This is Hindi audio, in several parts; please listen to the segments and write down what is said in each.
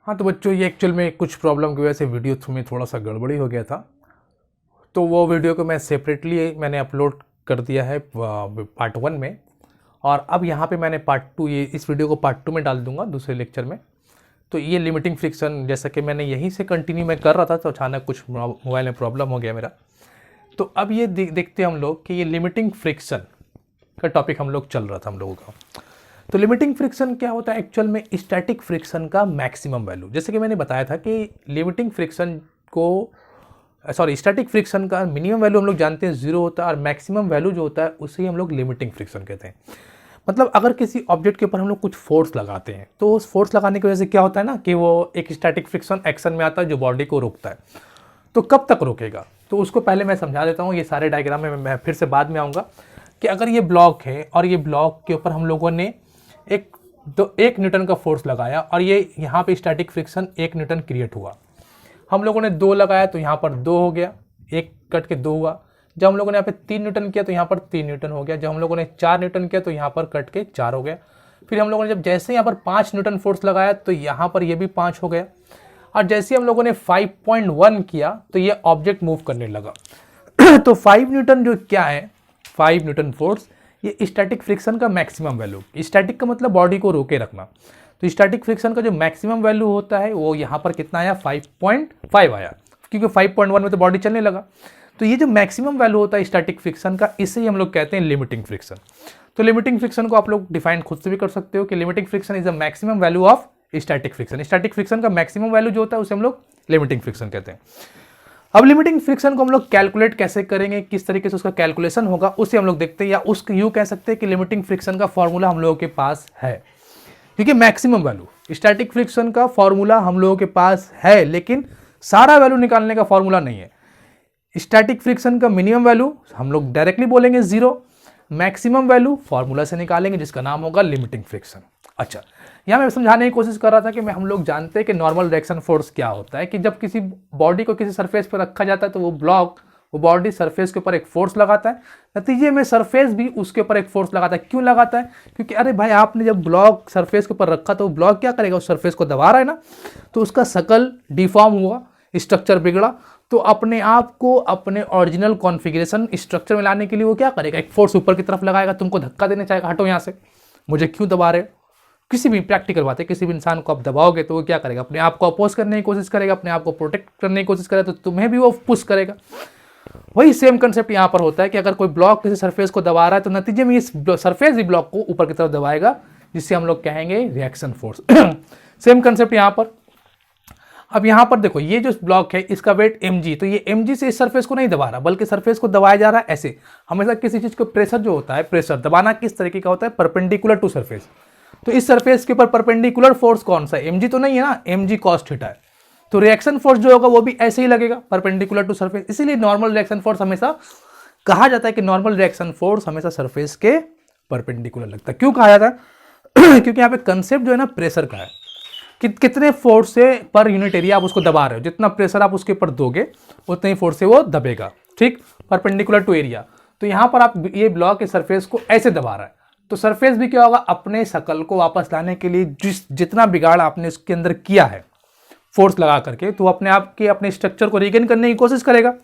हाँ तो बच्चों, ये एक्चुअल में कुछ प्रॉब्लम की वजह से वीडियो में थोड़ा सा गड़बड़ी हो गया था, तो वो वीडियो को मैं सेपरेटली मैंने अपलोड कर दिया है पार्ट 1 में। और अब यहाँ पे मैंने पार्ट 2, ये इस वीडियो को पार्ट 2 में डाल दूंगा दूसरे लेक्चर में। तो ये लिमिटिंग फ्रिक्शन, जैसा कि मैंने यहीं से कंटिन्यू मैं कर रहा था, तो अचानक कुछ मोबाइल में प्रॉब्लम हो गया मेरा। तो अब ये देखते हैं हम लोग कि ये लिमिटिंग फ्रिक्शन का टॉपिक हम लोग चल रहा था हम लोगों का। तो लिमिटिंग फ्रिक्शन क्या होता है एक्चुअल में? स्टैटिक फ्रिक्शन का मैक्सिमम वैल्यू। जैसे कि मैंने बताया था कि लिमिटिंग फ्रिक्शन को, सॉरी, स्टैटिक फ्रिक्शन का मिनिमम वैल्यू हम लोग जानते हैं 0 होता है, और मैक्सिमम वैल्यू जो होता है उसे ही हम लोग लिमिटिंग फ्रिक्शन कहते हैं। मतलब अगर किसी ऑब्जेक्ट के ऊपर हम लोग कुछ फोर्स लगाते हैं, तो उस फोर्स लगाने की वजह से क्या होता है ना कि वो एक स्टैटिक फ्रिक्शन एक्शन में आता है जो बॉडी को रोकता है। तो कब तक रोकेगा, तो उसको पहले मैं समझा देता हूँ। ये सारे डायग्राम में मैं फिर से बाद में आऊँगा कि अगर ये ब्लॉक है और ये ब्लॉक के ऊपर हम लोगों ने एक न्यूटन का फोर्स लगाया, और ये यहाँ पे स्टैटिक फ्रिक्शन 1 न्यूटन क्रिएट हुआ। हम लोगों ने 2 लगाया तो यहाँ पर 2 हो गया, 1 कट के 2 हुआ। जब हम लोगों ने यहाँ पे 3 न्यूटन किया तो यहाँ पर 3 न्यूटन हो गया। जब हम लोगों ने 4 न्यूटन किया तो यहाँ पर कट के 4 हो गया। फिर हम लोगों ने जब जैसे यहाँ पर 5 न्यूटन फोर्स लगाया तो यहाँ पर ये भी 5 हो गया। और जैसे हम लोगों ने 5.1 किया तो ये ऑब्जेक्ट मूव करने लगा। तो 5 न्यूटन जो क्या है, 5 न्यूटन फोर्स, ये स्टैटिक फ्रिक्शन का मैक्सिमम वैल्यू। स्टैटिक का मतलब बॉडी को रोके रखना। तो स्टैटिक फ्रिक्शन का जो मैक्सिमम वैल्यू होता है वो यहाँ पर कितना आया, 5.5 आया, क्योंकि 5.1 में तो बॉडी चलने लगा। तो ये जो मैक्सिमम वैल्यू होता है स्टैटिक फ्रिक्शन का, इसे ही हम लोग कहते हैं लिमिटिंग फ्रिक्शन। तो लिमिटिंग फ्रिक्शन को आप लोग डिफाइन खुद से भी कर सकते हो कि limiting friction is the maximum value of static friction. Static friction का मैक्सिमम वैल्यू जो होता है उसे हम लोग लिमिटिंग फ्रिक्शन कहते हैं। अब लिमिटिंग फ्रिक्शन को हम लोग कैलकुलेट कैसे करेंगे, किस तरीके से उसका कैलकुलेशन होगा, उसे हम लोग देखते हैं। या उसको यूं कह सकते हैं कि लिमिटिंग फ्रिक्शन का फॉर्मूला हम लोगों के पास है, क्योंकि मैक्सिमम वैल्यू स्टैटिक फ्रिक्शन का फॉर्मूला हम लोगों के पास है, लेकिन सारा वैल्यू निकालने का फॉर्मूला नहीं है। स्टैटिक फ्रिक्शन का मिनिमम वैल्यू हम लोग डायरेक्टली बोलेंगे 0, मैक्सिमम वैल्यू फॉर्मूला से निकालेंगे जिसका नाम होगा लिमिटिंग फ्रिक्शन। अच्छा, यहाँ मैं समझाने की कोशिश कर रहा था कि हम लोग जानते हैं कि नॉर्मल रिएक्शन फोर्स क्या होता है, कि जब किसी बॉडी को किसी सरफेस पर रखा जाता है तो वो बॉडी सरफेस के ऊपर एक फोर्स लगाता है, नतीजे में सरफेस भी उसके ऊपर एक फोर्स लगाता है। क्यों लगाता है? क्योंकि अरे भाई, आपने जब ब्लॉक सरफेस के ऊपर रखा तो ब्लॉक क्या करेगा, उस सरफेस को दबा रहा है ना, तो उसका शकल डिफॉर्म हुआ, स्ट्रक्चर बिगड़ा। तो अपने आप को अपने ओरिजिनल कॉन्फ़िगरेशन स्ट्रक्चर में लाने के लिए वो क्या करेगा, एक फोर्स ऊपर की तरफ लगाएगा, तुमको धक्का देना चाहेगा, हटो यहाँ से, मुझे क्यों दबा रहे हो। किसी भी प्रैक्टिकल बात है, किसी भी इंसान को आप दबाओगे तो वो क्या करेगा, अपने आप को अपोज करने की कोशिश करेगा, अपने आप को प्रोटेक्ट करने की कोशिश करेगा, तो तुम्हें भी वो पुश करेगा। वही सेम कंसेप्ट यहाँ पर होता है कि अगर कोई ब्लॉक किसी सरफेस को दबा रहा है तो नतीजे में इस सरफेस भी ब्लॉक को ऊपर की तरफ दबाएगा, जिससे हम लोग कहेंगे रिएक्शन फोर्स। सेम कंसेप्ट यहाँ पर। अब यहाँ पर देखो, ये जो ब्लॉक है इसका वेट mg, तो ये mg से इस सरफेस को नहीं दबा रहा, बल्कि सरफेस को दबाया जा रहा है ऐसे। हमेशा किसी चीज को प्रेशर जो होता है, प्रेशर दबाना किस तरीके का होता है, परपेंडिकुलर टू सरफेस। तो इस सरफेस के ऊपर परपेंडिकुलर फोर्स कौन सा है, mg तो नहीं है ना, mg cos थीटा है। तो रिएक्शन फोर्स जो होगा वो भी ऐसे ही लगेगा, परपेंडिकुलर टू सरफेस। इसीलिए नॉर्मल रिएक्शन फोर्स हमेशा कहा जाता है कि नॉर्मल रिएक्शन फोर्स हमेशा सरफेस के परपेंडिकुलर लगता है। क्यों कहा जाता है? क्योंकि यहाँ पे कंसेप्ट जो है ना प्रेशर का है, कितने फोर्स से पर यूनिट एरिया आप उसको दबा रहे हो, जितना प्रेशर आप उसके ऊपर दोगे उतने ही फोर्स से वो दबेगा, ठीक, परपेंडिकुलर टू एरिया। तो यहाँ पर आप ये ब्लॉक के सरफेस को ऐसे दबा रहा है, तो सरफेस भी क्या होगा, अपने शकल को वापस लाने के लिए जितना बिगाड़ आपने उसके अंदर किया है फोर्स लगा करके, तो अपने आप के अपने स्ट्रक्चर को रिगेन करने की कोशिश करेगा।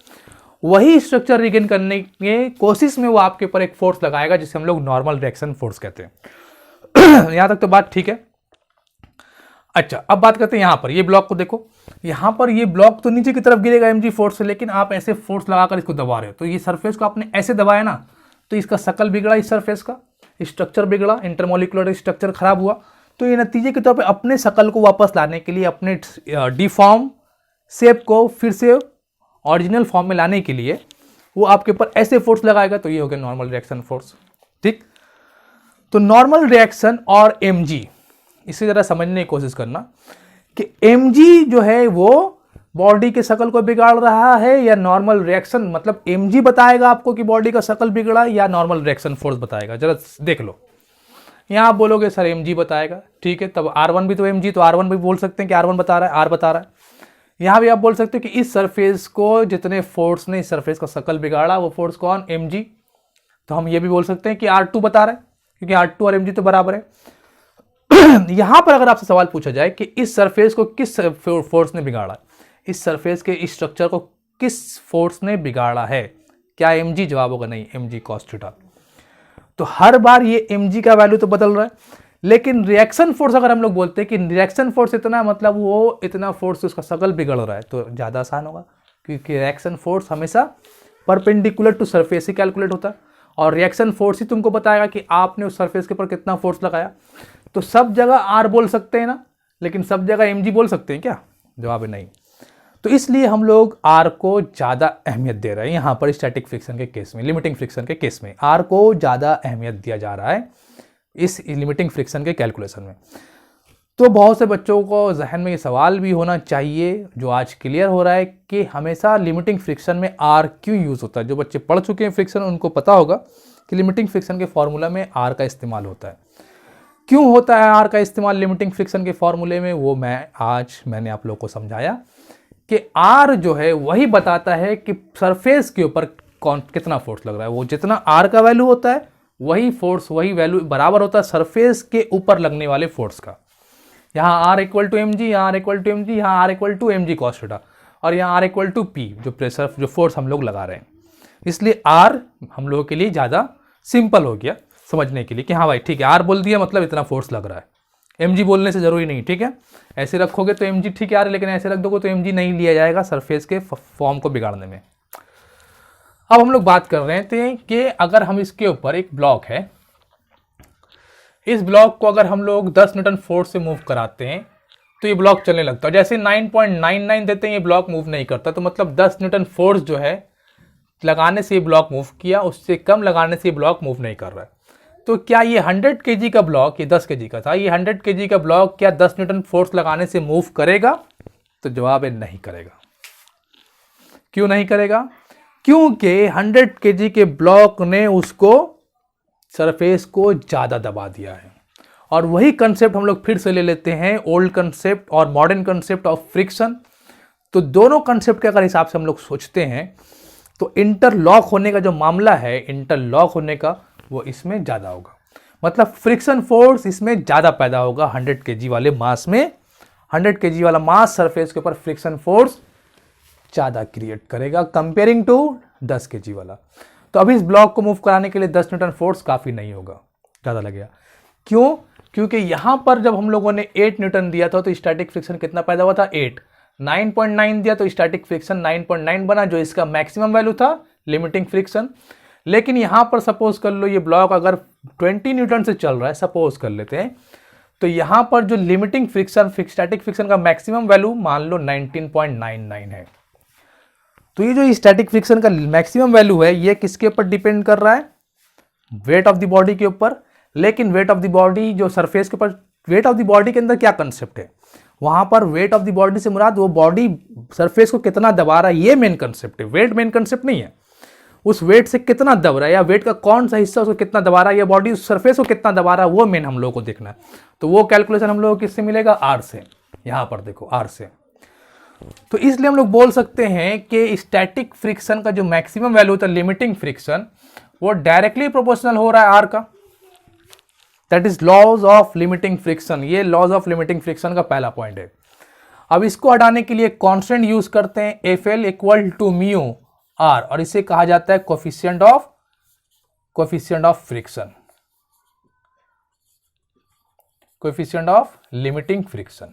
वही स्ट्रक्चर रिगेन करने की कोशिश में वो आपके ऊपर एक फोर्स लगाएगा, जिसे हम लोग नॉर्मल रिएक्शन फोर्स कहते हैं। यहां तक तो बात ठीक है। अच्छा, अब बात करते हैं यहाँ पर, ये ब्लॉक को देखो, यहाँ पर ये ब्लॉक तो नीचे की तरफ गिरेगा mg फोर्स से, लेकिन आप ऐसे फोर्स लगाकर इसको दबा रहे हो। तो ये सरफेस को आपने ऐसे दबाया ना, तो इसका शकल बिगड़ा, इस सरफेस का स्ट्रक्चर बिगड़ा, इंटरमोलिकुलर स्ट्रक्चर खराब हुआ। तो ये नतीजे के तौर पे अपने शकल को वापस लाने के लिए, अपने डिफॉर्म शेप को फिर से ओरिजिनल फॉर्म में लाने के लिए वो आपके ऊपर ऐसे फोर्स लगाएगा। तो ये हो गया नॉर्मल रिएक्शन फोर्स, ठीक। तो नॉर्मल रिएक्शन और mg, इसे जरा समझने की कोशिश करना कि mg जो है वो बॉडी के शकल को बिगाड़ रहा है या नॉर्मल रिएक्शन, मतलब mg बताएगा आपको कि बॉडी का शकल बिगड़ा या नॉर्मल रिएक्शन फोर्स बताएगा। जरा देख लो, यहां आप बोलोगे सर mg बताएगा, ठीक है, तब r1 भी तो mg, तो r1 भी बोल सकते हैं कि r1 बता रहा है, r बता रहा है। यहां भी आप बोल सकते हो कि इस सरफेस को जितने फोर्स ने इस सरफेस का शकल बिगाड़ा वो फोर्स कौन, mg। तो हम ये भी बोल सकते हैं कि r2 बता रहा है, क्योंकि r2 और mg तो बराबर है। यहां पर अगर आपसे सवाल पूछा जाए कि इस सरफेस को किस फोर्स ने बिगाड़ा, इस सरफेस के इस स्ट्रक्चर को किस फोर्स ने बिगाड़ा है, क्या mg जवाब होगा? नहीं, mg cos थीटा। तो हर बार ये mg का वैल्यू तो बदल रहा है, लेकिन रिएक्शन फोर्स अगर हम लोग बोलते हैं कि रिएक्शन फोर्स इतना, मतलब वो इतना फोर्स उसका शकल बिगड़ रहा है, तो ज़्यादा आसान होगा, क्योंकि रिएक्शन फोर्स हमेशा परपेंडिकुलर टू सरफेस ही कैलकुलेट होता है, और रिएक्शन फोर्स ही तुमको बताएगा कि आपने उस सरफेस के ऊपर कितना फोर्स लगाया। तो सब जगह आर बोल सकते हैं ना, लेकिन सब जगह mg बोल सकते हैं क्या? जवाब है नहीं। तो इसलिए हम लोग आर को ज़्यादा अहमियत दे रहे हैं यहाँ पर स्टैटिक फ्रिक्शन के केस में, लिमिटिंग फ्रिक्शन के केस में आर को ज़्यादा अहमियत दिया जा रहा है इस लिमिटिंग फ्रिक्शन के कैलकुलेशन में। तो बहुत से बच्चों को जहन में ये सवाल भी होना चाहिए, जो आज क्लियर हो रहा है, कि हमेशा लिमिटिंग फ्रिक्शन में आर क्यों यूज़ होता है। जो बच्चे पढ़ चुके हैं फ्रिक्शन उनको पता होगा कि लिमिटिंग फ्रिक्शन के फॉर्मूला में आर का इस्तेमाल होता है। क्यों होता है आर का इस्तेमाल लिमिटिंग फ्रिक्शन के फॉर्मूले में, वो मैंने आप लोगों को समझाया कि आर जो है वही बताता है कि सरफेस के ऊपर कितना फोर्स लग रहा है। वो जितना आर का वैल्यू होता है वही वैल्यू बराबर होता है सरफेस के ऊपर लगने वाले फोर्स का। यहाँ R equal to M G, यहाँ R equal to M G, यहाँ R equal to M G cos theta, और यहाँ आर इक्वल टू पी, जो प्रेशर जो फोर्स हम लोग लगा रहे हैं। इसलिए आर हम लोगों के लिए ज़्यादा सिंपल हो गया समझने के लिए कि हाँ भाई ठीक है, आर बोल दिया मतलब इतना फोर्स लग रहा है, एम जी बोलने से जरूरी नहीं। ठीक है, ऐसे रखोगे तो एम जी ठीक है आ रहा है, लेकिन ऐसे रख दोगे तो एम जी नहीं लिया जाएगा सरफेस के फॉर्म को बिगाड़ने में। अब हम लोग बात कर रहे थे कि अगर हम इसके ऊपर एक ब्लॉक है, इस ब्लॉक को अगर हम लोग 10 न्यूटन फोर्स से मूव कराते हैं तो ये ब्लॉक चलने लगता है। जैसे 9.99 देते हैं ये ब्लॉक मूव नहीं करता, तो मतलब 10 न्यूटन फोर्स जो है लगाने से ये ब्लॉक मूव किया, उससे कम लगाने से ये ब्लॉक मूव नहीं कर रहा है। तो क्या ये 100 kg का ब्लॉक, ये 10 kg का था, ये 100 kg का ब्लॉक क्या 10 न्यूटन फोर्स लगाने से मूव करेगा? तो जवाब है नहीं करेगा। क्यों नहीं करेगा? क्योंकि 100 kg के ब्लॉक ने उसको सरफेस को ज्यादा दबा दिया है। और वही कंसेप्ट हम लोग फिर से ले लेते हैं, ओल्ड कंसेप्ट और मॉडर्न कंसेप्ट ऑफ फ्रिक्शन। तो दोनों कंसेप्ट के अगर हिसाब से हम लोग सोचते हैं तो इंटरलॉक होने का जो मामला है, इंटरलॉक होने का, वो इसमें ज्यादा होगा। मतलब फ्रिक्शन फोर्स इसमें ज्यादा पैदा होगा 100 kg वाले मास में। 100 kg वाला मास सरफेस के ऊपर फ्रिक्शन फोर्स ज्यादा क्रिएट करेगा कंपेयरिंग टू 10 kg वाला। तो अभी इस ब्लॉक को मूव कराने के लिए 10 न्यूटन फोर्स काफी नहीं होगा, ज्यादा लगेगा। क्यों? क्योंकि यहां पर जब हम लोगों ने 8 न्यूटन दिया था तो स्टैटिक फ्रिक्शन कितना पैदा हुआ था? 8। 9.9 दिया तो स्टैटिक फ्रिक्शन 9.9 बना, जो इसका मैक्सिमम वैल्यू था लिमिटिंग फ्रिक्शन। लेकिन यहां पर सपोज कर लो ये ब्लॉक अगर 20 न्यूटन से चल रहा है, सपोज कर लेते हैं, तो यहां पर जो लिमिटिंग फ्रिक्शन स्टैटिक फ्रिक्शन का मैक्सिमम वैल्यू मान लो 19.99 है। तो ये जो स्टैटिक फ्रिक्शन का मैक्सिमम वैल्यू है ये किसके ऊपर डिपेंड कर रहा है? वेट ऑफ द बॉडी के ऊपर। लेकिन वेट ऑफ द बॉडी जो सरफेस के ऊपर, वेट ऑफ द बॉडी के अंदर क्या कंसेप्ट है? वहां पर वेट ऑफ द बॉडी से मुराद वो बॉडी सरफेस को कितना दबा रहा है, ये मेन कंसेप्ट है। वेट मेन कंसेप्ट नहीं है, उस वेट से कितना दब रहा है या वेट का कौन सा हिस्सा उसको कितना दबा रहा है या बॉडी उस सरफेस को कितना दबा रहा है, वो मेन हम लोगों को देखना है। तो वो कैलकुलेशन हम लोगों को किससे मिलेगा? आर से। यहां पर देखो आर से। तो इसलिए हम लोग बोल सकते हैं कि स्टैटिक फ्रिक्शन का जो मैक्सिमम वैल्यू होता है लिमिटिंग फ्रिक्शन, वो डायरेक्टली प्रोपोर्शनल हो रहा है आर का। That is laws of limiting friction. ये लॉज ऑफ लिमिटिंग फ्रिक्शन का पहला पॉइंट है। अब इसको हटाने के लिए कांस्टेंट यूज करते हैं, F L equal to mu R, और इसे कहा जाता है coefficient of friction, coefficient of limiting friction,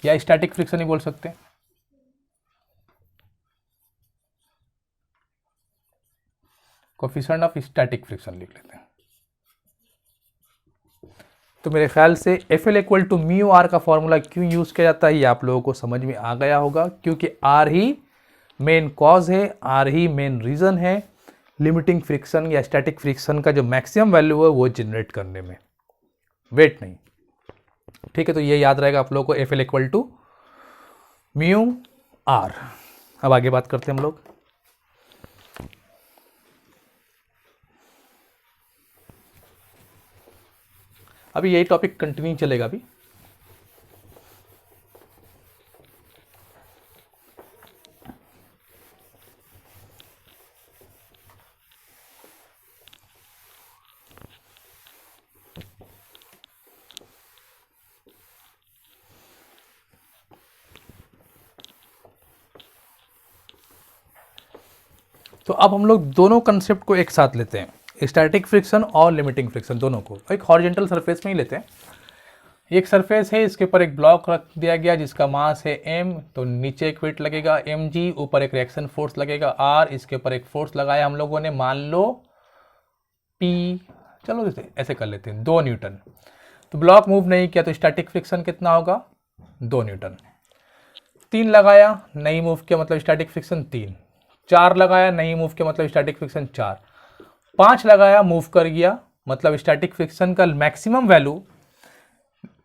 या स्टैटिक फ्रिक्शन ही बोल सकते हैं। कोफिशिएंट ऑफ स्टैटिक फ्रिक्शन लिख लेते हैं। तो मेरे ख्याल से F L equal to mu R का फॉर्मूला क्यों यूज किया जाता है ये आप लोगों को समझ में आ गया होगा, क्योंकि आर ही मेन कॉज है, आर ही मेन रीजन है लिमिटिंग फ्रिक्शन या स्टैटिक फ्रिक्शन का जो मैक्सिमम वैल्यू है वो जनरेट करने में, वेट नहीं। ठीक है, तो ये याद रहेगा आप लोगों को, F L equal to mu R. अब आगे बात करते हैं हम लोग। अभी यही टॉपिक कंटिन्यू चलेगा अभी। तो अब हम लोग दोनों कंसेप्ट को एक साथ लेते हैं, स्टैटिक फ्रिक्शन और लिमिटिंग फ्रिक्शन दोनों को एक हॉरिजॉन्टल सरफेस में ही लेते हैं। एक सरफेस है, इसके ऊपर एक ब्लॉक रख दिया गया जिसका मास है m, तो नीचे एक वेट लगेगा mg, ऊपर एक रिएक्शन फोर्स लगेगा r, इसके ऊपर एक फोर्स लगाया हम लोगों ने, मान लो p, चलो ऐसे कर लेते हैं 2 न्यूटन। तो ब्लॉक मूव नहीं किया तो स्टैटिक फ्रिक्शन कितना होगा 2 न्यूटन। 3 लगाया नहीं मूव किया मतलब स्टैटिक फ्रिक्शन 3, 4 लगाया नहीं मूव किया मतलब स्टैटिक फ्रिक्शन 4, 5 लगाया मूव कर गया मतलब स्टैटिक फ्रिक्शन का maximum value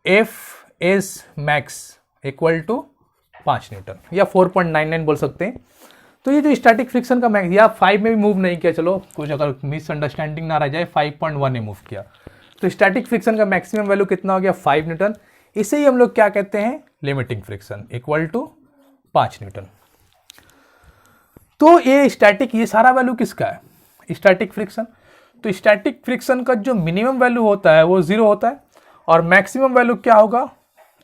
F S max equal to 5 newton या 4.99 बोल सकते हैं। तो ये जो स्टैटिक फ्रिक्शन का मैक्स, या 5 में भी मूव नहीं किया, चलो कुछ अगर मिसअंडरस्टैंडिंग ना रह जाए, 5.1 में मूव किया तो स्टैटिक फ्रिक्शन का मैक्सिमम वैल्यू कितना हो गया 5 न्यूटन। इसे ही हम लोग क्या कहते हैं limiting friction equal to 5 newton. तो ये स्टैटिक, ये सारा वैल्यू किसका है स्टैटिक फ्रिक्शन। तो स्टैटिक फ्रिक्शन का जो मिनिमम वैल्यू होता है वो 0 होता है और मैक्सिमम वैल्यू क्या होगा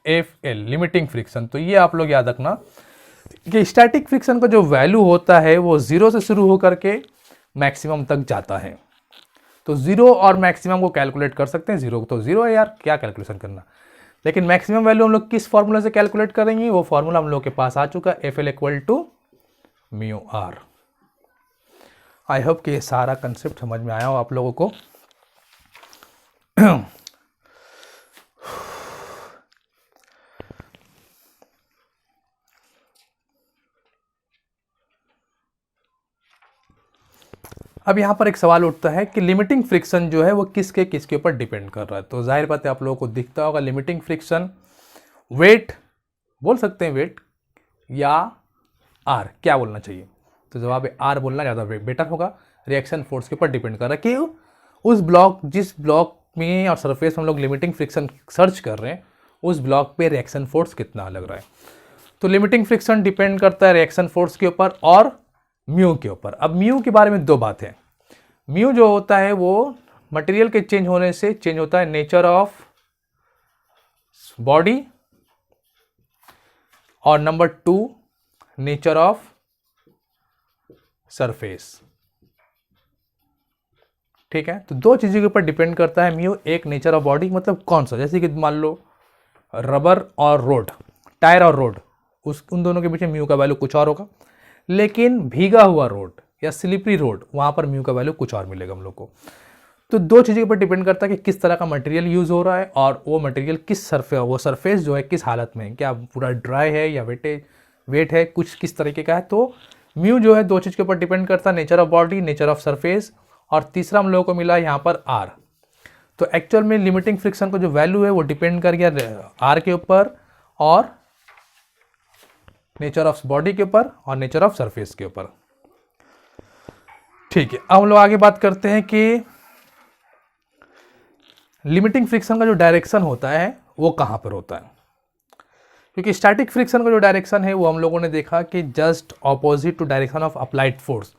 एफ एल लिमिटिंग फ्रिक्शन। तो ये आप लोग याद रखना कि स्टैटिक फ्रिक्शन का जो वैल्यू होता है वो 0 से शुरू होकर के मैक्सिमम तक जाता है। तो 0 और मैक्सिमम को कैलकुलेट कर सकते हैं। 0 तो 0 है यार, क्या कैलकुलेशन करना, लेकिन मैक्सिमम वैल्यू हम लोग किस फॉर्मूला से कैलकुलेट करेंगे, वो फॉर्मूला हम लोग के पास आ चुका है, F L equal to mu R. I hope कि ये सारा कंसेप्ट समझ में आया हो आप लोगों को। अब यहाँ पर एक सवाल उठता है कि लिमिटिंग फ्रिक्शन जो है वो किसके ऊपर डिपेंड कर रहा है। तो जाहिर बात है आप लोगों को दिखता होगा लिमिटिंग फ्रिक्शन वेट बोल सकते हैं, वेट या आर, क्या बोलना चाहिए, तो जवाब है आर बोलना ज़्यादा बेटर होगा। रिएक्शन फोर्स के ऊपर डिपेंड कर रहा है कि उस ब्लॉक, जिस ब्लॉक में और सरफेस में हम लोग लिमिटिंग फ्रिक्शन सर्च कर रहे हैं उस ब्लॉक पे रिएक्शन फोर्स कितना लग रहा है। तो लिमिटिंग फ्रिक्शन डिपेंड करता है रिएक्शन फोर्स के ऊपर और म्यू के ऊपर। अब म्यू के बारे में 2 बातें हैं। म्यू जो होता है वो मटेरियल के चेंज होने से चेंज होता है नेचर ऑफ बॉडी, और नंबर 2 नेचर ऑफ सरफेस। ठीक है, तो 2 चीजों के ऊपर डिपेंड करता है म्यू। एक नेचर ऑफ बॉडी मतलब कौन सा, जैसे कि मान लो रबर और रोड, टायर और रोड, उन दोनों के बीच में म्यू का वैल्यू कुछ और होगा। लेकिन भीगा हुआ रोड या स्लिपरी रोड, वहां पर म्यू का वैल्यू कुछ और मिलेगा हम लोग को। तो 2 चीज़ों के ऊपर डिपेंड करता है कि किस तरह का मटेरियल यूज हो रहा है और वो मटेरियल किस सरफेस जो है किस हालत में है, क्या पूरा ड्राई है या वेट है, कुछ किस तरीके का है। तो म्यू जो है 2 चीज़ के ऊपर डिपेंड करता है, nature of body, nature of surface, और तीसरा हम लोगों को मिला यहाँ पर आर। तो एक्चुअल में लिमिटिंग फ्रिक्शन का जो वैल्यू है वो डिपेंड कर गया आर के ऊपर और नेचर ऑफ बॉडी के ऊपर और नेचर ऑफ सरफेस के ऊपर। ठीक है, अब हम लोग आगे बात करते हैं कि लिमिटिंग फ्रिक्शन का जो डायरेक्शन होता है वो कहां पर होता है। क्योंकि स्टैटिक फ्रिक्शन का जो डायरेक्शन है वो हम लोगों ने देखा कि just opposite to direction of applied force,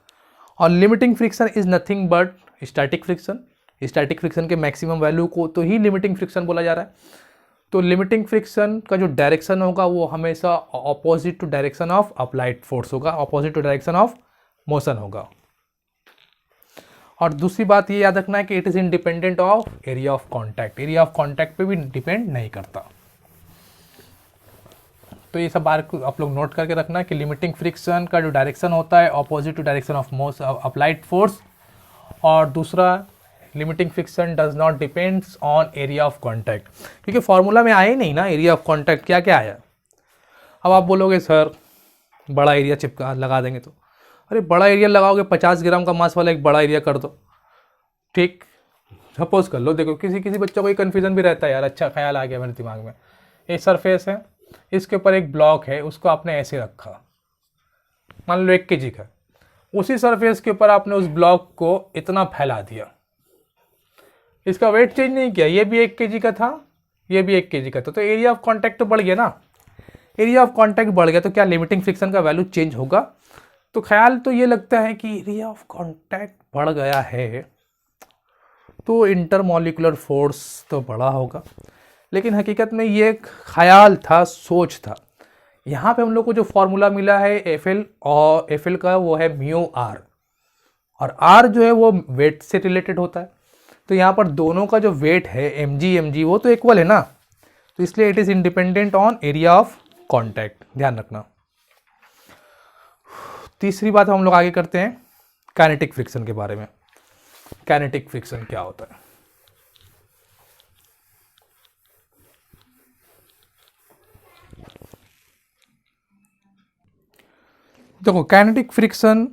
और limiting friction is nothing but static friction. Static friction के मैक्सिमम वैल्यू को तो ही लिमिटिंग फ्रिक्शन बोला जा रहा है। तो लिमिटिंग फ्रिक्शन का जो डायरेक्शन होगा वो हमेशा opposite to direction of applied force होगा, opposite to direction of motion होगा। और दूसरी बात ये याद रखना है कि it is independent of area of contact. Area of contact पे भी डिपेंड नहीं करता। तो ये सब बात आप लोग नोट करके रखना कि लिमिटिंग फ्रिक्शन का जो डायरेक्शन होता है opposite to direction of most applied force, और दूसरा limiting friction does not depends on area of contact. क्योंकि फॉर्मूला में आया ही नहीं ना एरिया ऑफ कांटेक्ट क्या क्या आया। अब आप बोलोगे सर बड़ा एरिया चिपका लगा देंगे, तो अरे बड़ा एरिया लगाओगे 50 ग्राम का मास वाला एक बड़ा एरिया कर दो। ठीक, सपोज कर लो, देखो किसी बच्चों को ये कन्फ्यूजन भी रहता है यार, अच्छा ख्याल आ गया मेरे दिमाग में। ये सरफेस है, इसके ऊपर एक ब्लॉक है, उसको आपने ऐसे रखा, मान लो 1 kg का, उसी सरफेस के ऊपर आपने उस ब्लॉक को इतना फैला दिया, इसका वेट चेंज नहीं किया, ये भी 1 kg का था, ये भी 1 kg का था, तो एरिया ऑफ कांटेक्ट तो बढ़ गया ना। एरिया ऑफ कांटेक्ट बढ़ गया तो क्या लिमिटिंग फ्रिक्शन का वैल्यू चेंज होगा? तो ख्याल तो ये लगता है कि एरिया ऑफ कांटेक्ट बढ़ गया है तो इंटरमॉलिक्यूलर फोर्स तो बड़ा होगा, लेकिन हकीकत में ये एक ख्याल था, सोच था। यहाँ पे हम लोग को जो फॉर्मूला मिला है एफ एल, और एफ एल का वो है म्यू आर। और r जो है वो वेट से रिलेटेड होता है। तो यहाँ पर दोनों का जो वेट है mg वो तो इक्वल है ना, तो इसलिए it is independent on area of contact, ध्यान रखना। तीसरी बात हम लोग आगे करते हैं काइनेटिक फ्रिक्शन के बारे में। काइनेटिक फ्रिक्शन क्या होता है? देखो, काइनेटिक फ्रिक्शन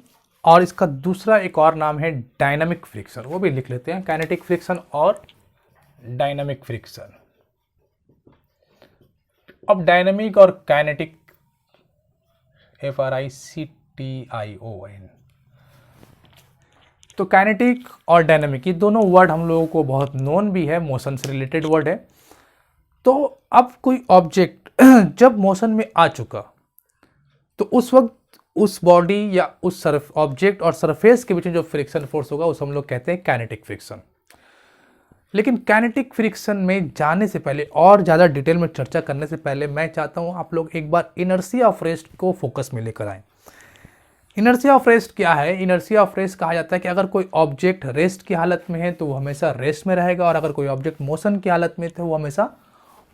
और इसका दूसरा एक और नाम है डायनामिक फ्रिक्शन, वो भी लिख लेते हैं, काइनेटिक फ्रिक्शन और डायनामिक फ्रिक्शन। अब डायनामिक और काइनेटिक, FRICTION, तो काइनेटिक और डायनामिक ये दोनों वर्ड हम लोगों को बहुत नोन भी है, मोशन से रिलेटेड वर्ड है। तो अब कोई ऑब्जेक्ट जब मोशन में आ चुका तो उस वक्त उस बॉडी या उस ऑब्जेक्ट और सरफेस के बीच में जो फ्रिक्शन फोर्स होगा उसे हम लोग कहते हैं काइनेटिक फ्रिक्शन। लेकिन काइनेटिक फ्रिक्शन में जाने से पहले और ज़्यादा डिटेल में चर्चा करने से पहले मैं चाहता हूँ आप लोग एक बार इनर्शिया ऑफ रेस्ट को फोकस में लेकर आएँ। इनर्शिया ऑफ रेस्ट क्या है? इनर्शिया ऑफ रेस्ट कहा जाता है कि अगर कोई ऑब्जेक्ट रेस्ट की हालत में है तो वो हमेशा रेस्ट में रहेगा, और अगर कोई ऑब्जेक्ट मोशन की हालत में तो वो हमेशा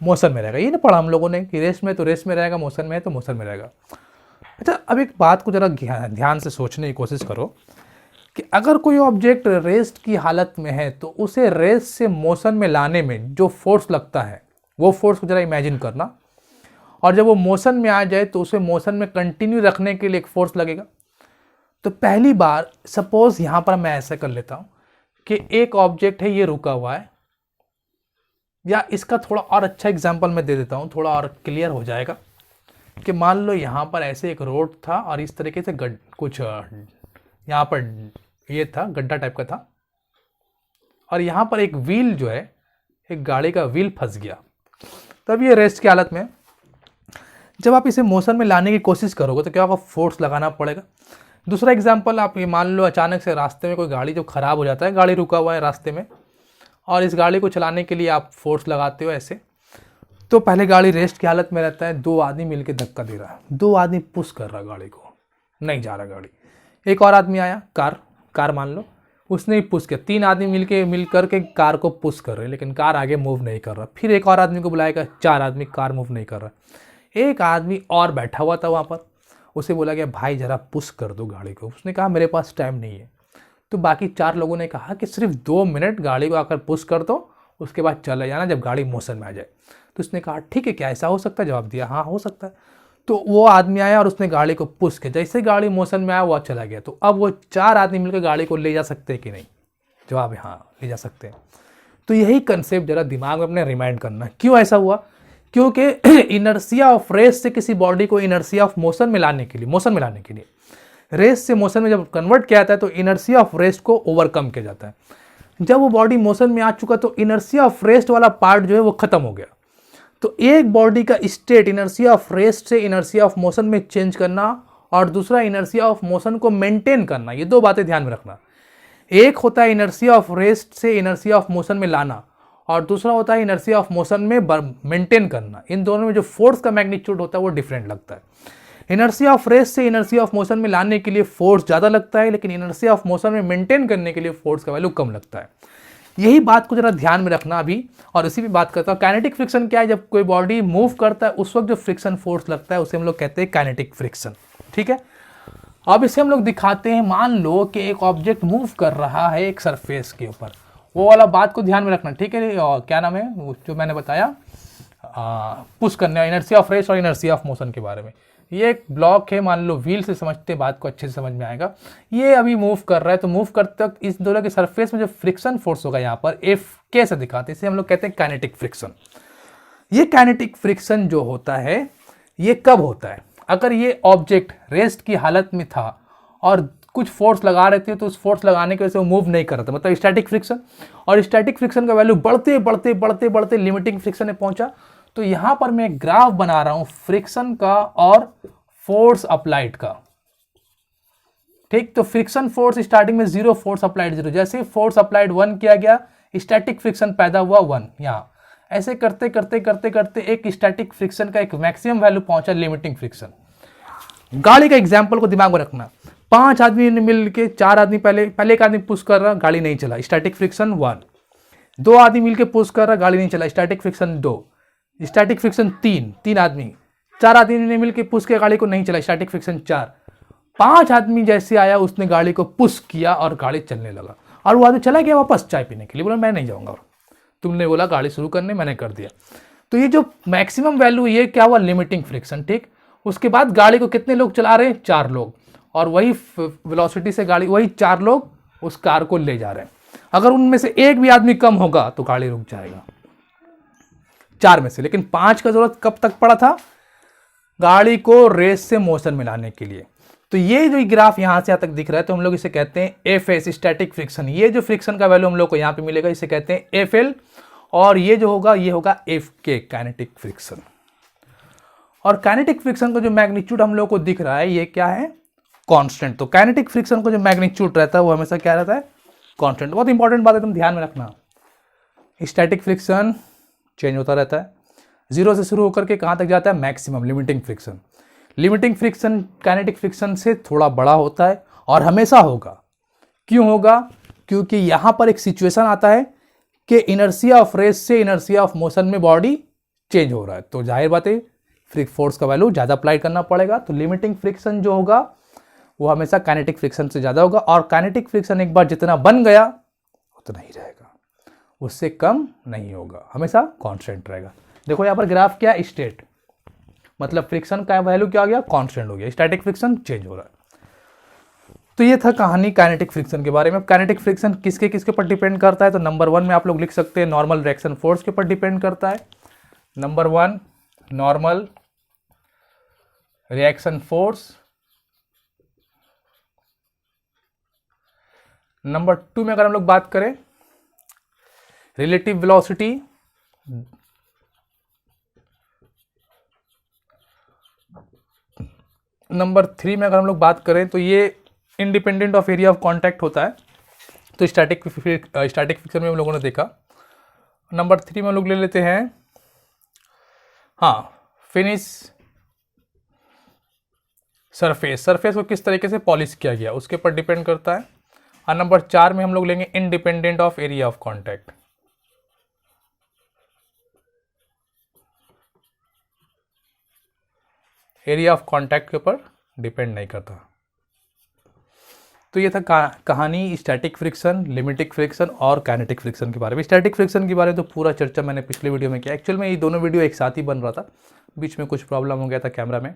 मोशन में रहेगा। ये ना पढ़ा हम लोगों ने कि रेस्ट में तो रेस्ट में रहेगा, मोशन में है तो मोशन में रहेगा। अच्छा, अब एक बात को ज़रा ध्यान से सोचने की कोशिश करो कि अगर कोई ऑब्जेक्ट रेस्ट की हालत में है तो उसे रेस्ट से मोशन में लाने में जो फोर्स लगता है वो फोर्स को ज़रा इमेजिन करना, और जब वो मोशन में आ जाए तो उसे मोशन में कंटिन्यू रखने के लिए एक फोर्स लगेगा। तो पहली बार सपोज यहाँ पर मैं ऐसा कर लेता हूँ कि एक ऑब्जेक्ट है, ये रुका हुआ है, या इसका थोड़ा और अच्छा एग्जाम्पल मैं दे देता हूँ, थोड़ा और क्लियर हो जाएगा कि मान लो यहाँ पर ऐसे एक रोड था और इस तरीके से कुछ यहाँ पर ये था, गड्ढा टाइप का था, और यहाँ पर एक व्हील जो है, एक गाड़ी का व्हील फंस गया। तब ये रेस्ट की हालत में, जब आप इसे मोशन में लाने की कोशिश करोगे तो क्या आपको फोर्स लगाना पड़ेगा। दूसरा एग्जांपल, आप ये मान लो अचानक से रास्ते में कोई गाड़ी जो ख़राब हो जाता है, गाड़ी रुका हुआ है रास्ते में, और इस गाड़ी को चलाने के लिए आप फोर्स लगाते हो ऐसे। तो पहले गाड़ी रेस्ट की हालत में रहता है, दो आदमी मिलकर धक्का दे रहा है, दो आदमी पुश कर रहा है गाड़ी को, नहीं जा रहा गाड़ी। एक और आदमी आया, कार मान लो, उसने ही पुश किया, तीन आदमी मिल करके कार को पुश कर रहे हैं, लेकिन कार आगे मूव नहीं कर रहा। फिर एक और आदमी को बुलाएगा, चार आदमी, कार मूव नहीं कर रहा। एक आदमी और बैठा हुआ था वहाँ पर, उसे बोला गया भाई ज़रा पुश कर दो गाड़ी को। उसने कहा मेरे पास टाइम नहीं है। तो बाकी चार लोगों ने कहा कि सिर्फ 2 मिनट गाड़ी को आकर पुश कर दो, उसके बाद चले जाना जब गाड़ी मोशन में आ जाए। तो उसने कहा ठीक है, क्या ऐसा हो सकता है? जवाब दिया हाँ हो सकता है। तो वो आदमी आया और उसने गाड़ी को पुश किया, जैसे गाड़ी मोशन में आया वो चला गया। तो अब वो 4 आदमी मिलकर गाड़ी को ले जा सकते हैं कि नहीं? जवाब है हाँ, ले जा सकते हैं। तो यही कंसेप्ट जरा दिमाग में अपने रिमाइंड करना। क्यों ऐसा हुआ? क्योंकि इनर्शिया ऑफ रेस्ट से किसी बॉडी को इनर्शिया ऑफ मोशन में लाने के लिए रेस्ट से मोशन में जब कन्वर्ट किया जाता है तो इनर्शिया ऑफ रेस्ट को ओवरकम किया जाता है। जब वो बॉडी मोशन में आ चुका तो इनर्शिया ऑफ रेस्ट वाला पार्ट जो है वो खत्म हो गया। तो एक बॉडी का स्टेट इनर्शिया ऑफ रेस्ट से इनर्शिया ऑफ मोशन में चेंज करना और दूसरा इनर्शिया ऑफ मोशन को मेंटेन करना, ये 2 बातें ध्यान में रखना। एक होता है इनर्शिया ऑफ रेस्ट से इनर्शिया ऑफ मोशन में लाना, और दूसरा होता है इनर्शिया ऑफ मोशन में मेंटेन करना। इन दोनों में जो फोर्स का मैग्नीट्यूड होता है वो डिफरेंट लगता है। इनर्शिया ऑफ रेस्ट से इनर्शिया ऑफ मोशन में लाने के लिए फोर्स ज़्यादा लगता है, लेकिन इनर्शिया ऑफ मोशन में मेंटेन करने के लिए फोर्स का वैल्यू कम लगता है। यही बात को जरा ध्यान में रखना अभी, और इसी भी बात करता हूँ। काइनेटिक फ्रिक्शन क्या है? जब कोई बॉडी मूव करता है उस वक्त जो फ्रिक्शन फोर्स लगता है उसे हम लोग कहते हैं काइनेटिक फ्रिक्शन। ठीक है, अब इसे हम लोग दिखाते हैं। मान लो कि एक ऑब्जेक्ट मूव कर रहा है एक सरफेस के ऊपर, वो वाला बात को ध्यान में रखना। ठीक है, क्या नाम है वो जो मैंने बताया, पुश करने, इनर्शिया ऑफ रेस्ट और इनर्शिया ऑफ मोशन के बारे में। ये एक ब्लॉक है, मान लो व्हील से समझते बात को अच्छे से समझ में आएगा। ये अभी मूव कर रहा है, तो मूव करते वक्त इस दोनों के सरफेस में जो फ्रिक्शन फोर्स होगा यहाँ पर एफ के से दिखाते हैं, इसे हम लोग कहते हैं काइनेटिक फ्रिक्शन। ये काइनेटिक फ्रिक्शन जो होता है ये कब होता है? अगर ये ऑब्जेक्ट रेस्ट की हालत में था और कुछ फोर्स लगा रहे थे तो उस फोर्स लगाने की वजह से वो मूव नहीं कर रहा था, मतलब स्टैटिक फ्रिक्शन। और स्टैटिक फ्रिक्शन का वैल्यू बढ़ते बढ़ते बढ़ते बढ़ते लिमिटिंग फ्रिक्शन में पहुंचा। तो यहां पर मैं ग्राफ बना रहा हूं फ्रिक्शन का और फोर्स अप्लाइड का। ठीक, तो फ्रिक्शन फोर्स स्टार्टिंग में 0, फोर्स अप्लाइड 0। जैसे फोर्स अप्लाइड 1 किया गया, स्टैटिक फ्रिक्शन पैदा हुआ 1 यहां। ऐसे करते करते करते करते एक स्टैटिक फ्रिक्शन का एक मैक्सिमम वैल्यू पहुंचा लिमिटिंग फ्रिक्शन। गाड़ी का एग्जाम्पल को दिमाग में रखना। 5 आदमी ने मिल के, 4 आदमी पहले एक आदमी पुश कर रहा, गाड़ी नहीं चला, स्टैटिक फ्रिक्शन 1। 2 आदमी मिल के पुश कर रहा, गाड़ी नहीं चला, स्टैटिक फ्रिक्शन 2। स्टैटिक फ्रिक्शन 3 आदमी, 4 आदमी ने मिल के पुश किया, गाड़ी को नहीं चला, स्टैटिक फ्रिक्शन 4। 5 आदमी जैसे आया, उसने गाड़ी को पुश किया और गाड़ी चलने लगा, और वो आदमी चला गया वापस चाय पीने के लिए, बोला मैं नहीं जाऊँगा, तुमने बोला गाड़ी शुरू करने, मैंने कर दिया। तो ये जो मैक्सिमम वैल्यू, ये क्या हुआ, लिमिटिंग फ्रिक्शन, ठीक। उसके बाद गाड़ी को कितने लोग चला रहे हैं, 4 लोग, और वही वेलोसिटी से गाड़ी, वही 4 लोग उस कार को ले जा रहे हैं। अगर उनमें से एक भी आदमी कम होगा तो गाड़ी रुक जाएगा, 4 में से। लेकिन 5 का जरूरत कब तक पड़ा था, गाड़ी को रेस से मोशन में लाने के लिए। तो ये जो ग्राफ यहां से यहां तक दिख रहा है, तो हम लोग इसे कहते हैं एफ एस, स्टैटिक फ्रिक्शन। ये जो फ्रिक्शन का वैल्यू हम लोग को यहां पे मिलेगा, इसे कहते हैं एफ एल, और ये जो होगा ये होगा एफ के, काइनेटिक फ्रिक्शन। और काइनेटिक फ्रिक्शन का जो मैग्नीट्यूड हम लोग को दिख रहा है, ये क्या है, कांस्टेंट। तो काइनेटिक फ्रिक्शन का जो मैग्नीट्यूड रहता है वो हमेशा क्या रहता है, कांस्टेंट। बहुत इंपॉर्टेंट बात है, तुम ध्यान में रखना। स्टैटिक फ्रिक्शन चेंज होता रहता है, 0 से शुरू होकर के कहां तक जाता है, maximum, limiting friction. Limiting friction kinetic friction से थोड़ा बड़ा होता है और हमेशा होगा। क्यों होगा, क्योंकि यहां पर एक सिचुएशन आता है कि इनर्शिया ऑफ रेस से इनर्शिया ऑफ मोशन में बॉडी चेंज हो रहा है, तो जाहिर बात है फ्रिक फोर्स का वैल्यू ज़्यादा अप्लाई करना पड़ेगा। तो लिमिटिंग फ्रिक्शन जो होगा वो हमेशा काइनेटिक फ्रिक्शन से ज़्यादा होगा, और काइनेटिक फ्रिक्शन एक बार जितना बन गया उतना ही रहेगा, उससे कम नहीं होगा, हमेशा कांस्टेंट रहेगा। देखो यहाँ पर ग्राफ क्या है, स्टेट, मतलब फ्रिक्शन का वैल्यू क्या हो गया, कांस्टेंट हो गया, स्टैटिक फ्रिक्शन चेंज हो रहा है। तो ये था कहानी काइनेटिक फ्रिक्शन के बारे में। काइनेटिक फ्रिक्शन किसके किसके ऊपर डिपेंड करता है, तो नंबर 1 में आप लोग लिख सकते हैं नॉर्मल रिएक्शन फोर्स के ऊपर डिपेंड करता है। Number 1 normal reaction force. Number 2 में अगर हम लोग बात करें रिलेटिव वेलोसिटी, नंबर 3 में अगर हम लोग बात करें तो ये independent of area of contact होता है, तो स्टैटिक फ्रिक्शन में हम लोगों ने देखा। नंबर 3 में हम लोग ले लेते हैं, हाँ, फिनिश सरफेस को किस तरीके से पॉलिश किया गया उसके ऊपर डिपेंड करता है। और नंबर 4 में हम लोग लेंगे independent of area of contact. Area of contact के ऊपर डिपेंड नहीं करता। तो ये था कहानी स्टैटिक फ्रिक्शन, लिमिटिंग फ्रिक्शन और काइनेटिक फ्रिक्शन के बारे में। स्टैटिक फ्रिक्शन के बारे में तो पूरा चर्चा मैंने पिछले वीडियो में किया। एक्चुअल में ये दोनों वीडियो एक साथ ही बन रहा था, बीच में कुछ प्रॉब्लम हो गया था कैमरा में,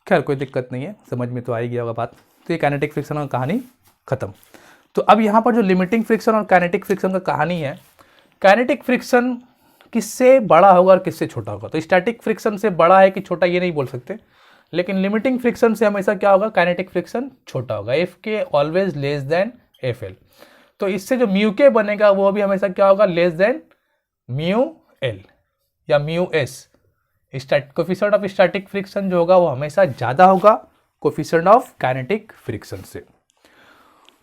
खैर कोई दिक्कत नहीं है, समझ में तो आ ही गया होगा बात। तो ये काइनेटिक फ्रिक्शन और कहानी खत्म। तो अब यहाँ पर जो लिमिटिंग फ्रिक्शन और काइनेटिक फ्रिक्शन का कहानी है, काइनेटिक फ्रिक्शन किससे बड़ा होगा और किससे छोटा होगा। तो स्टैटिक फ्रिक्शन से बड़ा है कि छोटा ये नहीं बोल सकते, लेकिन लिमिटिंग फ्रिक्शन से हमेशा क्या होगा, काइनेटिक फ्रिक्शन छोटा होगा। एफ के always less than F L. तो इससे जो म्यू के बनेगा वो भी हमेशा क्या होगा, लेस देन म्यू एल या mu S. Coefficient of static friction जो होगा वो हमेशा ज़्यादा होगा कोफिशिएंट ऑफ काइनेटिक फ्रिक्शन से।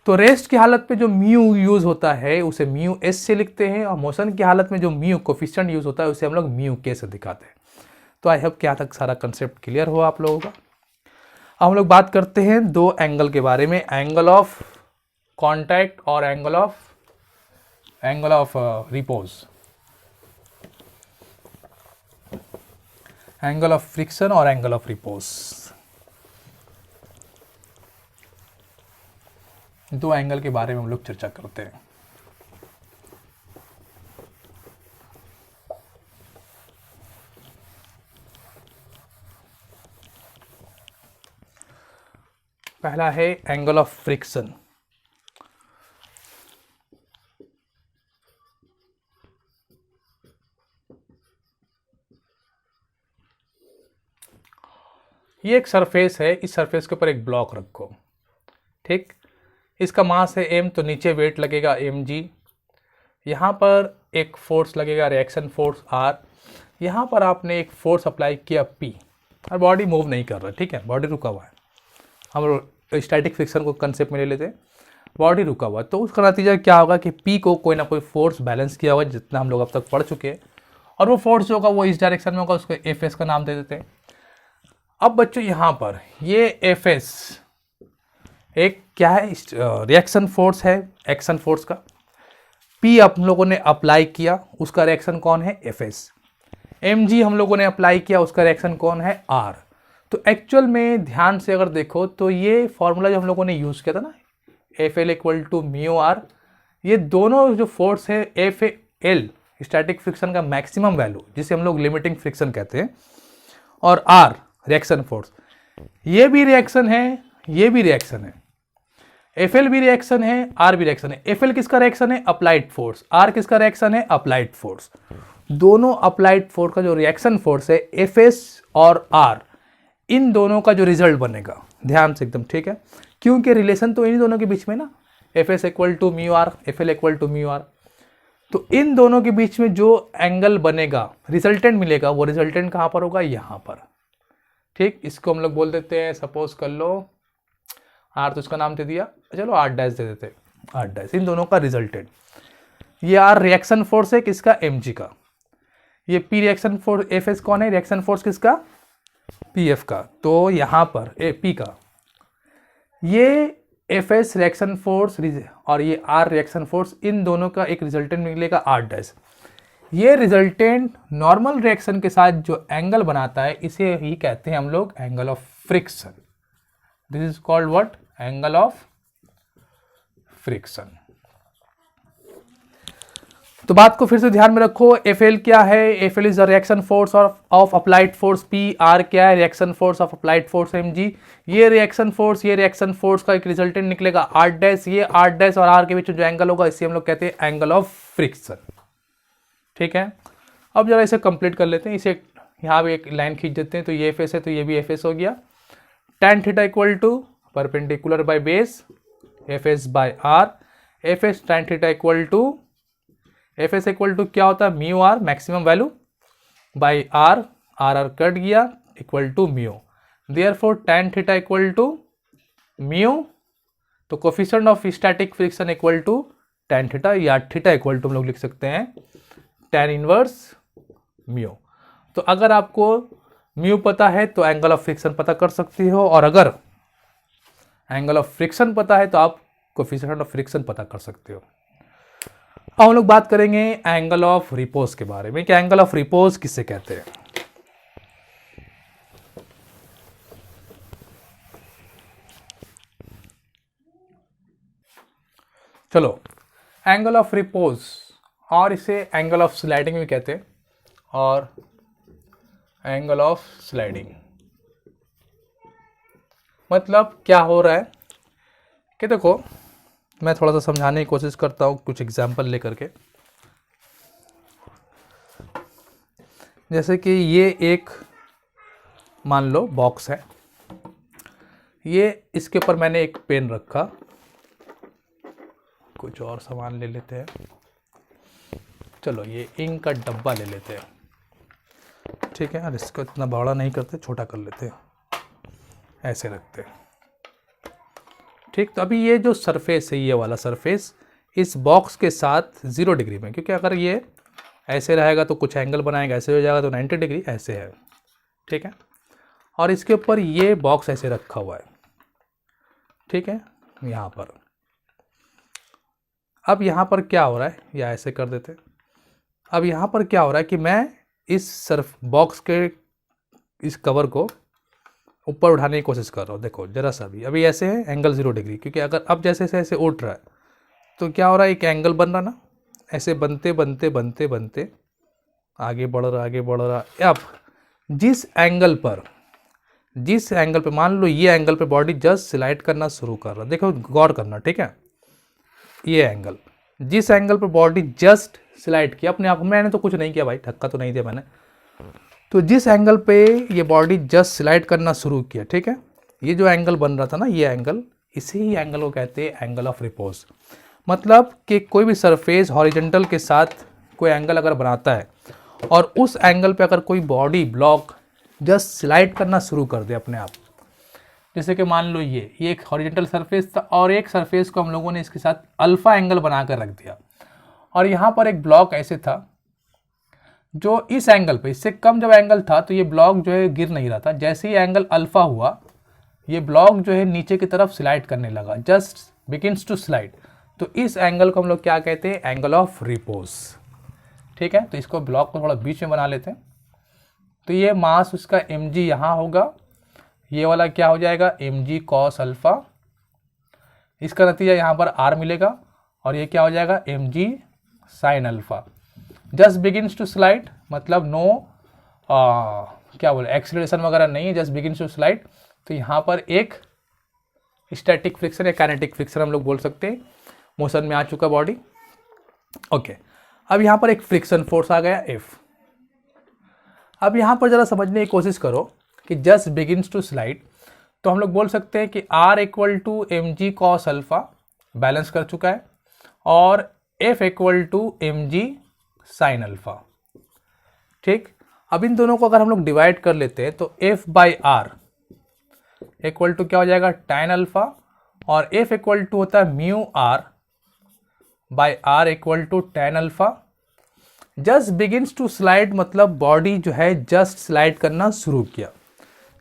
तो रेस्ट की हालत पे जो म्यू यूज होता है उसे म्यू एस से लिखते हैं, और मोशन की हालत में जो म्यू कोफिशिएंट यूज होता है उसे हम लोग म्यू के से दिखाते हैं। तो आई होप क्या तक सारा कंसेप्ट क्लियर हो आप लोगों का। अब हम लोग बात करते हैं 2 एंगल के बारे में, एंगल ऑफ कांटेक्ट और angle of repose, angle of friction और एंगल ऑफ रिपोज। 2 एंगल के बारे में हम लोग चर्चा करते हैं। पहला है एंगल ऑफ फ्रिक्शन। ये एक सरफेस है, इस सरफेस के ऊपर एक ब्लॉक रखो, ठीक। इसका मास है m, तो नीचे वेट लगेगा mg। यहाँ पर एक फोर्स लगेगा, रिएक्शन फोर्स r। यहाँ पर आपने एक फोर्स अप्लाई किया p, और बॉडी मूव नहीं कर रहा, ठीक है, बॉडी रुका हुआ है। हम स्टैटिक फ्रिक्शन को कंसेप्ट में ले लेते हैं, बॉडी रुका हुआ है, तो उसका नतीजा क्या होगा कि p को कोई ना कोई फोर्स बैलेंस किया होगा, जितना हम लोग अब तक पढ़ चुके हैं, और वो फोर्स जो होगा वो इस डायरेक्शन में होगा, उसको एफ एस का नाम दे देते हैं। अब बच्चों यहाँ पर ये एफ एस एक क्या है, रिएक्शन फोर्स है एक्शन फोर्स का, P हम लोगों ने अप्लाई किया, उसका रिएक्शन कौन है, Fs। mg हम लोगों ने अप्लाई किया, उसका रिएक्शन कौन है, R। तो एक्चुअल में ध्यान से अगर देखो तो ये फॉर्मूला जो हम लोगों ने यूज़ किया था ना, Fl equal to mu R, ये दोनों जो फोर्स है Fl स्टैटिक फ्रिक्शन का मैक्सिमम वैल्यू जिसे हम लोग लिमिटिंग फ्रिक्शन कहते हैं, और R रिएक्शन फोर्स, ये भी रिएक्शन है, ये भी रिएक्शन है, Fl भी रिएक्शन है, R भी रिएक्शन है। Fl किसका रिएक्शन है, अप्लाइड फोर्स, R किसका रिएक्शन है, अप्लाइड फोर्स। दोनों अप्लाइड फोर्स का जो रिएक्शन फोर्स है Fs और R, इन दोनों का जो रिजल्ट बनेगा, ध्यान से एकदम, ठीक है, क्योंकि रिलेशन तो इन दोनों के बीच में ना, Fs equal to mu R, Fl equal to mu R, तो इन दोनों के बीच में जो एंगल बनेगा, रिजल्टेंट मिलेगा, वो रिजल्टेंट कहाँ पर होगा, यहाँ पर, ठीक। इसको हम लोग बोल देते हैं, सपोज कर लो R, तो इसका नाम दे दिया, चलो R डैश दे देते हैं, R डैश, इन दोनों का रिजल्टेंट। ये R रिएक्शन फोर्स है किसका, mg का, ये P रिएक्शन फोर्स, Fs कौन है, रिएक्शन फोर्स किसका, Pf का। तो यहाँ पर P का ये Fs रिएक्शन फोर्स और ये R रिएक्शन फोर्स, इन दोनों का एक रिजल्टेंट मिलेगा R डैश। ये रिजल्टेंट नॉर्मल रिएक्शन के साथ जो एंगल बनाता है, इसे ही कहते हैं हम लोग angle of friction. This is called what, angle of friction. तो बात को फिर से ध्यान में रखो, Fl क्या है, Fl is the reaction force of applied force P, R क्या है, reaction force of applied force mg। ये रिएक्शन फोर्स का एक रिजल्टेंट निकलेगा R डैश, ये R डैश और R के बीच जो एंगल होगा इसे हम लोग कहते हैं एंगल ऑफ फ्रिक्शन, ठीक है। अब जरा इसे कंप्लीट कर लेते हैं, इसे यहाँ पे एक लाइन खींच देते हैं, तो ये Fs है तो ये भी Fs हो गया। tan theta equal to perpendicular by base Fs by R, Fs tan theta equal to, Fs equal to क्या होता है, mu R maximum value by R, R कट गया, equal to mu, therefore tan theta equal to mu, तो coefficient of static friction equal to tan theta, या थीटा इक्वल टू हम लोग लिख सकते हैं tan इनवर्स म्यू। तो अगर आपको म्यू पता है तो एंगल ऑफ फ्रिक्शन पता कर सकती हो, और अगर एंगल ऑफ फ्रिक्शन पता है तो आप कोफिशिएंट ऑफ फ्रिक्शन पता कर सकते हो। अब हम लोग बात करेंगे एंगल ऑफ रिपोज के बारे में कि एंगल ऑफ रिपोज किसे कहते हैं। चलो, एंगल ऑफ रिपोज, और इसे एंगल ऑफ स्लाइडिंग भी कहते हैं, और एंगल ऑफ स्लाइडिंग मतलब क्या हो रहा है कि देखो, मैं थोड़ा सा समझाने की कोशिश करता हूँ कुछ एग्जाम्पल लेकर के। जैसे कि ये एक मान लो बॉक्स है, ये इसके ऊपर मैंने एक पेन रखा, कुछ और सामान ले लेते हैं, चलो ये इंक का डब्बा ले लेते हैं, ठीक है। और इसको इतना बड़ा नहीं करते, छोटा कर लेते हैं, ऐसे रखते हैं, ठीक। तो अभी ये जो सरफेस है, ये वाला सरफेस इस बॉक्स के साथ 0 डिग्री में, क्योंकि अगर ये ऐसे रहेगा तो कुछ एंगल बनाएगा, ऐसे हो जाएगा तो 90 डिग्री, ऐसे है, ठीक है। और इसके ऊपर ये बॉक्स ऐसे रखा हुआ है, ठीक है, यहाँ पर। अब यहाँ पर क्या हो रहा है, या ऐसे कर देते हैं। अब यहाँ पर क्या हो रहा है कि मैं इस बॉक्स के इस कवर को ऊपर उठाने की कोशिश कर रहा हूँ। देखो जरा सा भी, अभी ऐसे है एंगल 0 डिग्री, क्योंकि अगर अब जैसे ऐसे उठ रहा है तो क्या हो रहा है, एक एंगल बन रहा ना, ऐसे बनते बनते बनते बनते आगे बढ़ रहा, आगे बढ़ रहा। अब जिस एंगल पे मान लो ये एंगल पे बॉडी जस्ट स्लाइड करना शुरू कर रहा है, देखो गौर करना, ठीक है। ये एंगल, जिस एंगल पे बॉडी जस्ट स्लाइड किया अपने आप, मैंने तो कुछ नहीं किया भाई, धक्का तो नहीं दिया मैंने, तो जिस एंगल पे ये बॉडी जस्ट स्लाइड करना शुरू किया, ठीक है, ये जो एंगल बन रहा था ना, ये एंगल, इसी ही एंगल को कहते हैं एंगल ऑफ रिपोज। मतलब कि कोई भी सरफेस हॉरिजॉन्टल के साथ कोई एंगल अगर बनाता है और उस एंगल पे अगर कोई बॉडी ब्लॉक जस्ट स्लाइड करना शुरू कर दे अपने आप, जैसे कि मान लो ये एक हॉरिजॉन्टल सरफेस था और एक सरफेस को हम लोगों ने इसके साथ अल्फा एंगल बना कर रख दिया, और यहाँ पर एक ब्लॉक ऐसे था जो इस एंगल पे, इससे कम जब एंगल था तो ये ब्लॉक जो है गिर नहीं रहा था। जैसे ही एंगल अल्फा हुआ ये ब्लॉक जो है नीचे की तरफ स्लाइड करने लगा, जस्ट बिगिंस टू स्लाइड, तो इस एंगल को हम लोग क्या कहते हैं, एंगल ऑफ रिपोज। ठीक है, तो इसको ब्लॉक को थोड़ा बीच में बना लेते हैं। तो ये मास उसका mg यहाँ होगा, ये वाला क्या हो जाएगा mg cos अल्फा, इसका नतीजा यहाँ पर r मिलेगा, और ये क्या हो जाएगा mg sin alpha. Just begins to slide मतलब नो क्या बोले एक्सीलरेशन वगैरह नहीं है, जस्ट बिगिंस टू स्लाइड। तो यहाँ पर एक स्टैटिक फ्रिक्शन या काइनेटिक फ्रिक्शन हम लोग बोल सकते हैं, मोशन में आ चुका बॉडी। ओके, अब यहाँ पर एक फ्रिक्शन फोर्स आ गया F। अब यहाँ पर ज़रा समझने की कोशिश करो कि जस्ट बिगिंस टू स्लाइड, तो हम लोग बोल सकते हैं कि R equal to mg cos alpha balance कर चुका है, और F equal to mg sin alpha. ठीक, अब इन दोनों को अगर हम लोग डिवाइड कर लेते हैं तो F by R equal to क्या हो जाएगा tan अल्फा, और F इक्वल टू होता है mu R by R equal to tan alpha. Just begins to slide मतलब बॉडी जो है जस्ट स्लाइड करना शुरू किया,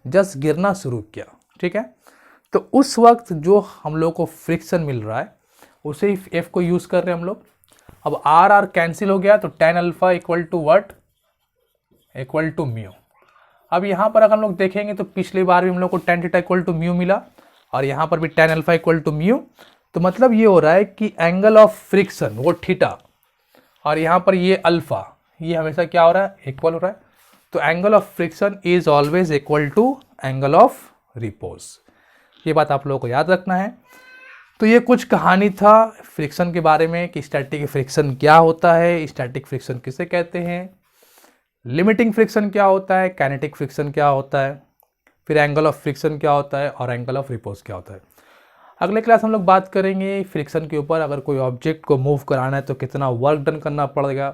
जस्ट गिरना शुरू किया। ठीक है, तो उस वक्त जो हम लोग को फ्रिक्शन मिल रहा है उसे ही F को यूज़ कर रहे हैं हम लोग। अब R कैंसिल हो गया, तो tan alpha equal to what, equal to mu. अब यहाँ पर अगर हम लोग देखेंगे तो पिछली बार भी हम लोग को tan theta equal to mu मिला, और यहाँ पर भी tan alpha equal to mu. तो मतलब ये हो रहा है कि एंगल ऑफ फ्रिक्शन वो थीटा, और यहाँ पर ये अल्फा, ये हमेशा क्या हो रहा है, इक्वल हो रहा है। तो angle of friction is always equal to angle of repose. ये बात आप लोगों को याद रखना है। तो ये कुछ कहानी था फ्रिक्शन के बारे में कि स्टैटिक फ्रिक्शन क्या होता है, स्टैटिक फ्रिक्शन किसे कहते हैं, लिमिटिंग फ्रिक्शन क्या होता है, काइनेटिक फ्रिक्शन क्या होता है, फिर एंगल ऑफ फ्रिक्शन क्या होता है, और एंगल ऑफ रिपोज क्या होता है। अगले क्लास हम लोग बात करेंगे फ्रिक्शन के ऊपर। अगर कोई ऑब्जेक्ट को मूव कराना है तो कितना वर्क डन करना पड़ेगा,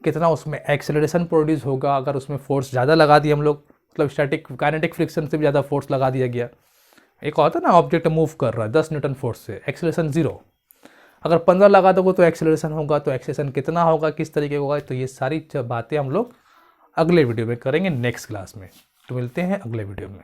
कितना उसमें एक्सेलरेशन प्रोड्यूस होगा अगर उसमें फोर्स ज़्यादा लगा दिया हम लोग, मतलब स्टैटिक काइनेटिक फ्रिक्शन से भी ज़्यादा फोर्स लगा दिया गया। एक होता है ना, ऑब्जेक्ट मूव कर रहा है 10 न्यूटन फोर्स से, एक्सेलरेशन 0, अगर 15 लगा दोगे तो एक्सेलरेशन होगा, तो एक्सेलरेशन कितना होगा, किस तरीके का होगा। तो ये सारी बातें हम लोग अगले वीडियो में करेंगे नेक्स्ट क्लास में। तो मिलते हैं अगले वीडियो में।